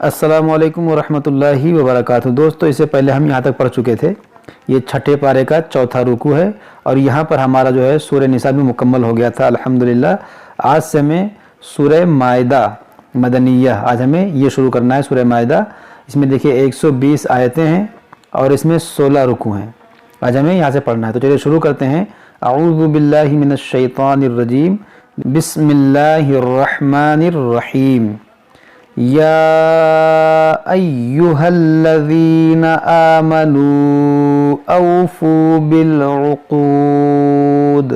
अस्सलामुअलैकुम वरहमतुल्लाहि वबरकातुहू। दोस्तों, इससे पहले हम यहाँ तक पढ़ चुके थे। ये छठे पारे का चौथा रुकू है और यहाँ पर हमारा जो है सूरह निसा भी मुकम्मल हो गया था अल्हम्दुलिल्लाह। आज से हमें सूरह माइदा मदनिया, आज हमें ये शुरू करना है सूरह माइदा। इसमें देखिए 120 आयतें हैं और इसमें 16 रुकू हैं। आज हमें यहाँ से पढ़ना है, तो चलिए शुरू करते हैं। अऊज़ु बिल्लाहि मिनश शैतानिर रजीम, बिस्मिल्लाहिर रहमानिर रहीम। या अय्युहल्लज़ीना आमनू औफू बिल उक़ूद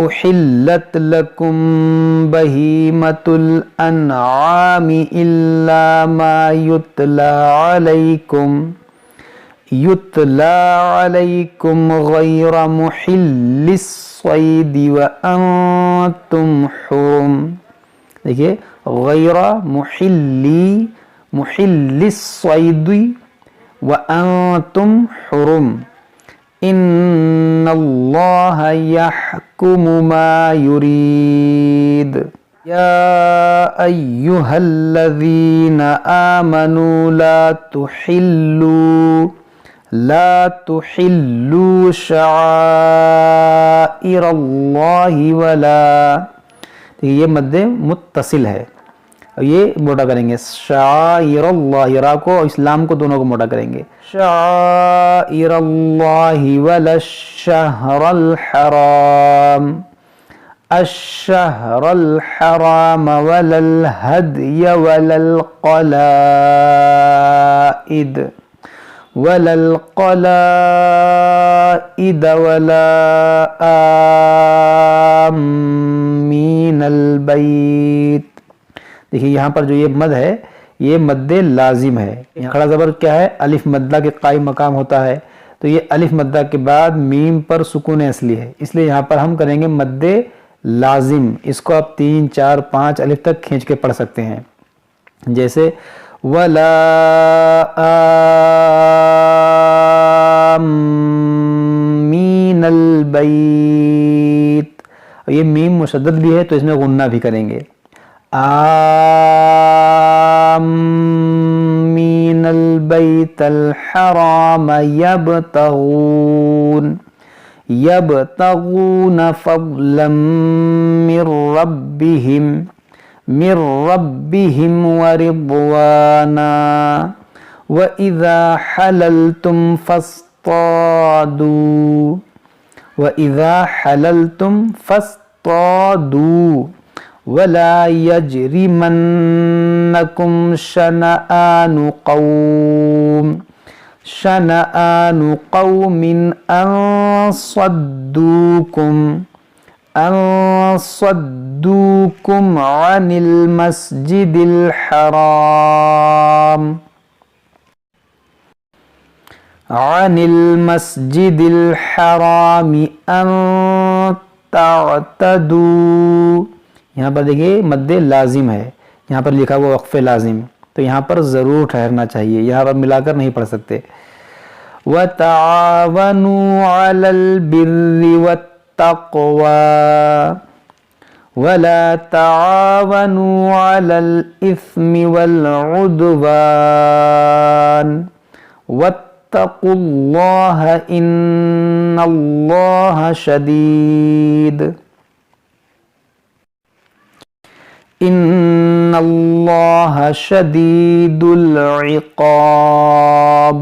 उहिल्लत लकुम बहीमतुल अन्आमी इल्ला मा युतला अलैकुम गैर मुहिल्लिस सैदी व अंतुम हुरुम। देखिए, गैरा मुहिल्लिस सैदी व अंतुम हुरुम, इन्नल्लाह यहकुमु मा युरीद। या अय्युहल्लज़ीना आमनू ला तुहिल्लू शआइरल्लाहि वला। ये मद्दे मुत्तसिल है और ये मोटा करेंगे। शाइरल्लाह, रा को और इस्लाम को दोनों को मोटा करेंगे। शाइरल्लाहि वलश्शहरल हराम, अश्शहरल हराम वलल हदय वलल क़लाइद वला आमीनल बैत। देखिए, यहाँ पर जो ये मद है ये मद्दे लाजिम है। यहाँ खड़ा ज़बर क्या है? अलिफ मद्दा के कायम मकाम होता है, तो ये अलिफ मद्दा के बाद मीम पर सुकून असली है, इसलिए यहाँ पर हम करेंगे मद्दे लाजिम। इसको आप 3, 4, 5 अलिफ तक खींच के पढ़ सकते हैं। जैसे वला आमीनल बैत, ये मीम मुशद्दद भी है तो इसमें गुन्ना भी करेंगे। आमीनल बैतल हराम यबतगून फज़लन मिर रब्बिहिम व रिضवाना व इज़ा हलल्तुम फस्तादू वला यजरिमन्नकुम शनआनु कौमिन अन सद्दूकुम अनिल मस्जिदिल हरामी अन तअतदू। यहाँ पर देखिए मद्दे लाजिम है, यहाँ पर लिखा हुआ वक्फ़े लाजिम, तो यहाँ पर ज़रूर ठहरना चाहिए, यहाँ पर मिलाकर नहीं पढ़ सकते। वतआवनू अलल बिर्रि वत्तक़वा वला तआवनू अलल इस्मि वल उद्वान वत्तक़ुल्लाह इन्नल्लाह शदीदुल इक़ाब।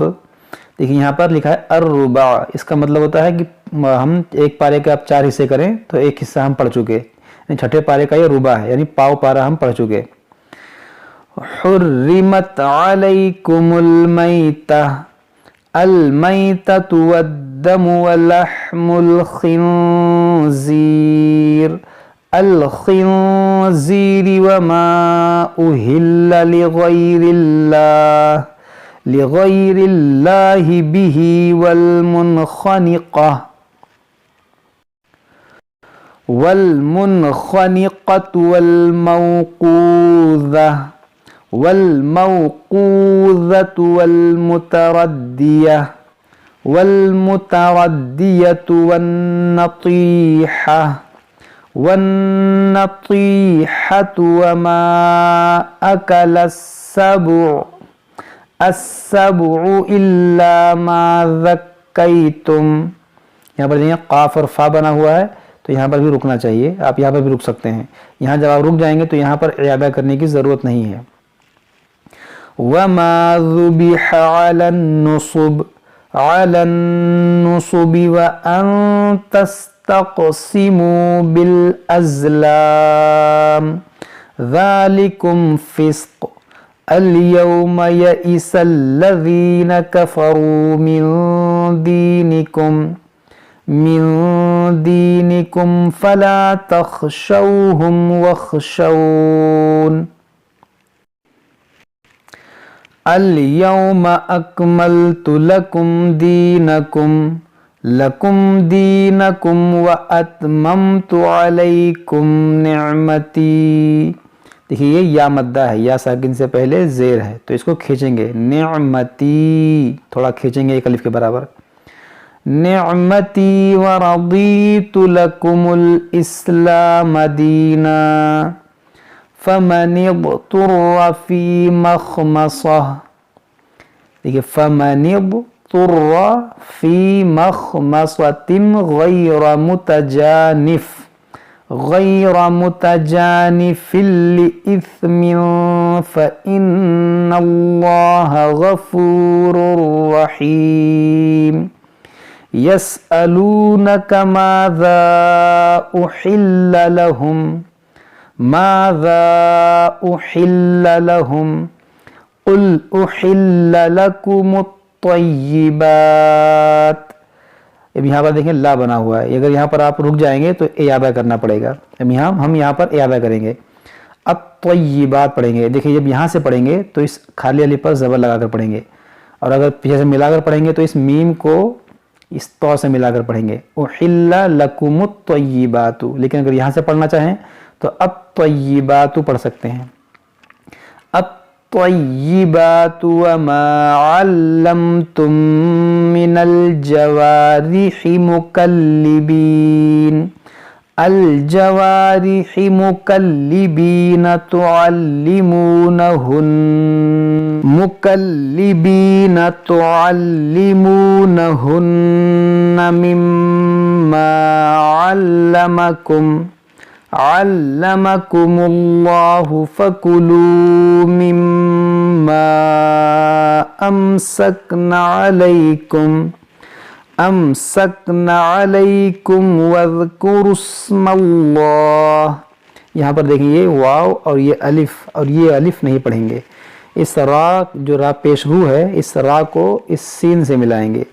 देखिए, यहाँ पर लिखा है अर्रुबा, इसका मतलब होता है कि हम एक पारे के आप 4 हिस्से करें तो एक हिस्सा हम पढ़ चुके, छठे पारे का ये रुबा है, यानी पाव पारा हम पढ़ चुके। हुर्रिमत अलैकुमुल मैततु वद्दमु वलहमुल खिंज़ीर वमा उहिल्ला लिगैरिल्लाहि बिही वल्मुनख़निक़तु वल्मौक़ूज़तु वल्मुतरद्दियतु वन्नतीहा वन्नतीहतु वमा अकलस्सबु अस्सबु इल्ला मा ज़क्कैतुम। यहाँ पर देखिए काफ और फा बना हुआ है, तो यहाँ पर भी रुकना चाहिए, आप यहाँ पर भी रुक सकते हैं। यहाँ जब आप रुक जाएंगे तो यहाँ पर इयादा करने की ज़रूरत नहीं है। वमा ज़ुबिह अलन नुसुबि व अन तस्तक़सिमू बिल अज़लाम ज़ालिकुम फ़िस्क़ अल-यौम यइसल्लज़ीन कफ़रू मिन दीनिकुम फला तख़शौहुम वख़शौन अल-यौम अकमलतु लकुम दीनकुम व अतममतु अलैकुम निअमती। देखिए ये या मद्दा है, या साकिन से पहले ज़ेर है, तो इसको खींचेंगे, निअमती थोड़ा खींचेंगे एक अलिफ के बराबर। निअमती व रदीतु लकुमुल इस्लाम दीना फमन इज़्तुर्रा फी मख़मसह। देखिए फमन इज़्तुर्रा फी मख़मसतिन गैर मुतजानिफिल लिइस्मिन फ़इन्नल्लाह गफ़ूरुर रहीम। यसअलूनक माज़ा उहिल्ल लहुम क़ुल उहिल्ल लकुमुत तय्यिबात। अब यहाँ पर देखें ला बना हुआ है, अगर यहाँ पर आप रुक जाएंगे तो इयादा करना पड़ेगा। अब हम यहाँ पर इयादा करेंगे, अब तय्यिबात पढ़ेंगे। देखिए जब यहाँ से पढ़ेंगे तो इस खाली अलिफ पर ज़बर लगाकर पढ़ेंगे, और अगर पीछे से मिलाकर पढ़ेंगे तो इस मीम को इस तौ से मिलाकर पढ़ेंगे, उहिल्ला लकुमुत तय्यिबातु। लेकिन अगर यहाँ से पढ़ना चाहें तो अब तय्यिबातु पढ़ सकते हैं। अब तय्यिबातु वमा अल्लमतुम मिनल जवारिहि मुकल्लिबीन तुअल्लिमूनहुन्न मिम्मा अल्लमकुमुल्लाहु फकुलू मिम्मा अमसकना अलैकुम वज़्कुरुस्मल्लाह। यहाँ पर देखिए ये वाव और ये अलिफ नहीं पढ़ेंगे। इस रा जो रा पेशरू है, इस रा को इस सीन से मिलाएंगे,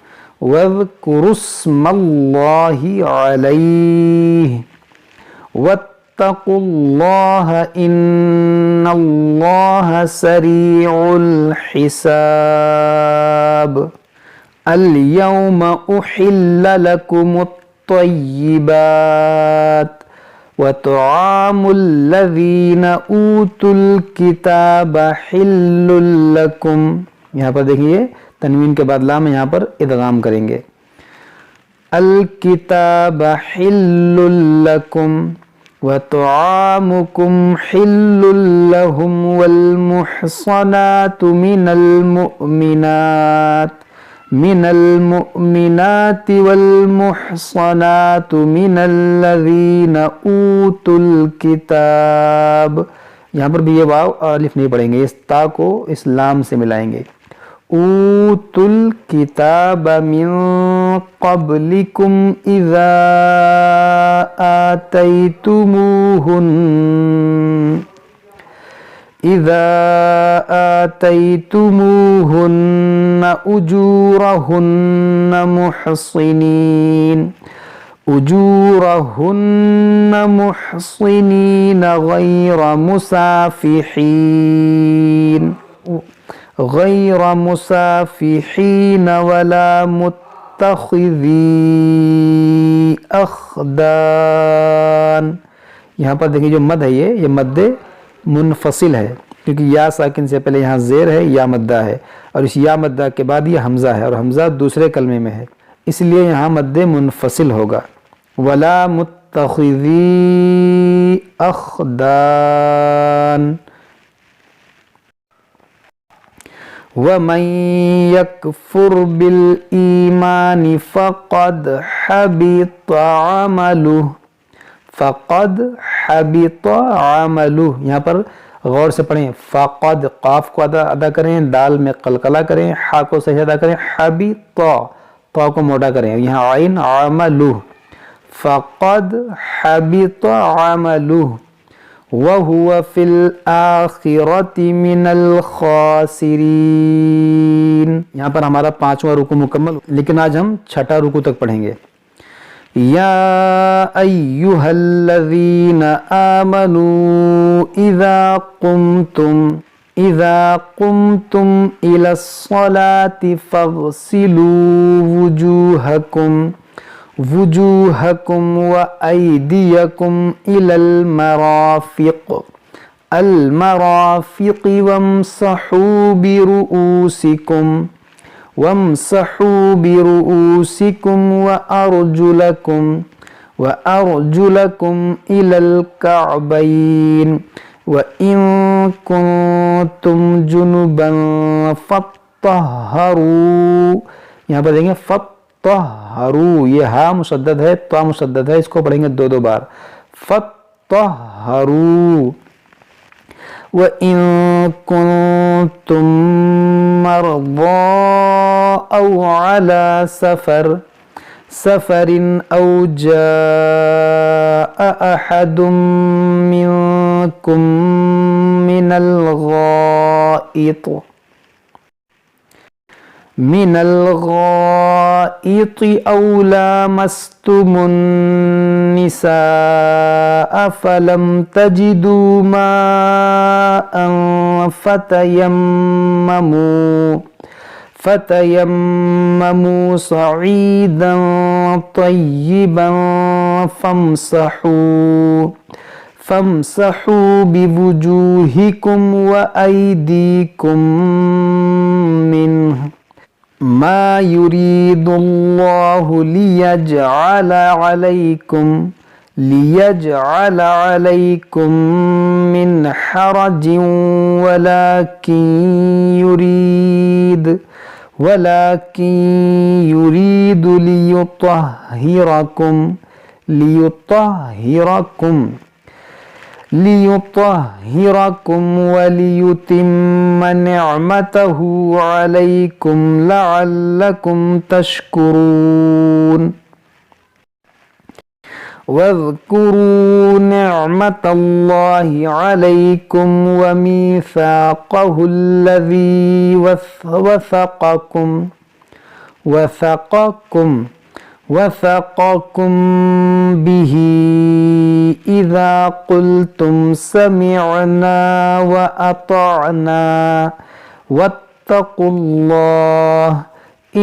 वज़्कुरुस्मल्लाहि अलैहि वत्तकुल्लाह इन्नल्लाह सरीउल हिसाब। अल-यौम उहिल्ल लकुमुत तय्यिबात व तुआमुल लज़ीना ऊतुल किताब हिल्लुल लकुम। यहाँ पर देखिए तनवीन के बाद लाम यहाँ पर इदगाम करेंगे। अल किताब हिल्लुल लकुम व तुआमुकुम हिल्लुल लहुम वल मुहसनातु मिनल मुअमिनाति वल मुहसनातु मिनल लज़ीना ऊतुल किताब। यहाँ पर भी ये वाव और अलिफ नहीं पढ़ेंगे, इस ता को इस लाम से मिलाएंगे। ऊतुल किताब मिन क़ब्लिकुम इज़ा आतैतुमूहुन्न उजूरहुन्न मुहसिनीन गैर मुसाफिहीन वला मुत्तखिज़ी अख़दान। यहाँ पर देखिए जो मद है ये मद्दे मुनफसिल है, क्योंकि या साकिन से पहले यहाँ ज़ेर है, या मद्दा है, और इस या मद्दा के बाद ये हमज़ा है, और हमज़ा दूसरे कलमे में है, इसलिए यहाँ मद्दे मुनफसिल होगा। वला तत्तखिज़ी अख़दान वमन यकफुर बिल ईमानि फ़क़द हबित अमलुह। यहाँ पर गौर से पढ़ें, फ़क़द क़ाफ को अदा करें, दाल में कलकला करें, हा को सही अदा करें, हबित तो को मोटा करें, यहाँ आइन अमलुह, फ़क़द हबित अमलुह वहुवा फिल आखिरति मिनल खासिरीन। यहाँ पर हमारा 5वां रुकू मुकम्मल, लेकिन आज हम 6ठा रुकू तक पढ़ेंगे। या अय्युहल्लज़ीना आमनू इज़ा कुमतुम इलस्सलाति फ़ग़सिलू वुजूहकुम व अयदियकुम इलल मराफ़िक़ वम्सहू बिरुऊसिकुम व अर्जुलकुम इलल कअबैन व इन कुंतुम जुनुबन फत्तहरू। यहाँ पर देखेंगे फत्तहरू, ये हा मुशद्दद है, त्वा मुशद्दद है, इसको पढ़ेंगे 2-2 बार, फत्तहरू। व इन कुंतुम मरदा औ अला सफरिन औ जाअ अहदुम मिनकुम मिनल गाइत औ लामस्तुमुन निसाअ फलम तजिदू माअन फ़तयम्ममू सईदन तय्यिबन फ़म्सहू बिवुजूहिकुम व अयदीकुम मिन्हु मा युरीदुल्लाहु लियजअल अलैकुम मिन हरजिन वलाकिन युरीदु लियुत्तहिरकुम वलियुतिम्म निअमतहु अलैकुम लअल्लकुम तशकुरून। वज़्कुरू निअमतल्लाहि अलैकुम व मीसाक़हु अल्लज़ी वसक़कुम बिही इज़ा क़ुल्तुम समिअना व अतअना वत्तक़ुल्लाह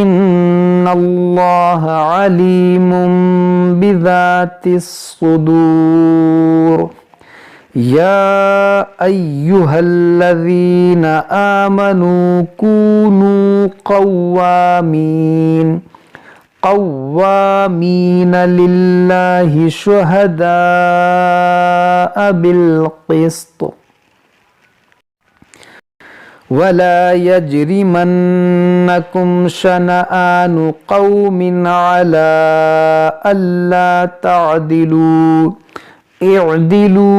इन्नल्लाह अलीमुम बिज़ातिस सुदूर। या अय्युहल्लज़ीना आमनू कूनू क़व्वामीन लिल्लाहि शुहदाअ बिल्क़िस्त वला यजरिमन्नकुम शनआनु क़ौमिन अला अल्ला तअदिलू इअदिलू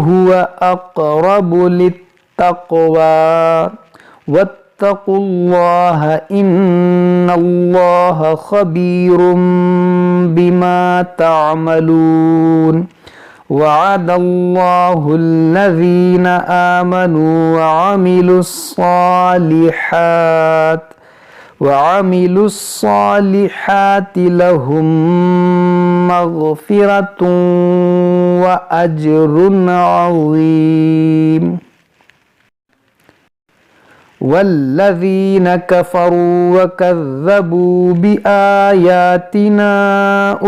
हुवा अक़रबु लित्तक़वा वत्तक़ुल्लाह इन्नल्लाह ख़बीरुम बिमा तअमलून। वअदल्लाहु अल्लज़ीना आमनू वअमिलुस्सालिहाति लहुम मग़फ़िरतुन व अज्रुन अज़ीम। वल्लज़ीना कफ़रू वकज़्ज़बू बिआयातिना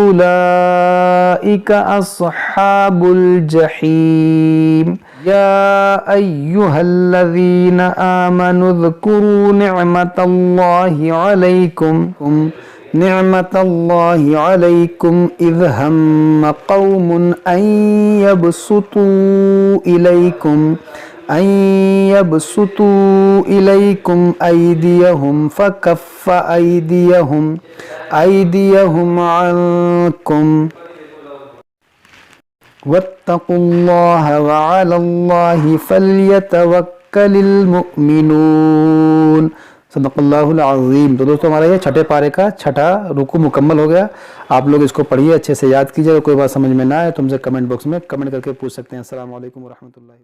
उलाइका अस्हाबुल जहीम। या अय्युहल्लज़ीना आमनू ज़्कुरू निअमतल्लाहि अलैकुम निअमतल्लाहि अलैकुम इज़ हम्म कौमुन अन यबसुतू इलैकुम अयदियहुम फकफ्फ अयदियहुम अन्कुम वत्तकुल्लाह वअलल्लाहि फल्यतवक्कलिल मुमिनून। सदक़ल्लाहुल अज़ीम। तो दोस्तों हमारा ये छठे पारे का छठा रुकू मुकम्मल हो गया। आप लोग इसको पढ़िए, अच्छे से याद कीजिए। कोई बात समझ में ना आए तो हमसे कमेंट बॉक्स में कमेंट करके पूछ सकते हैं। अस्सलाम वालेकुम व रहमतुल्लाहि।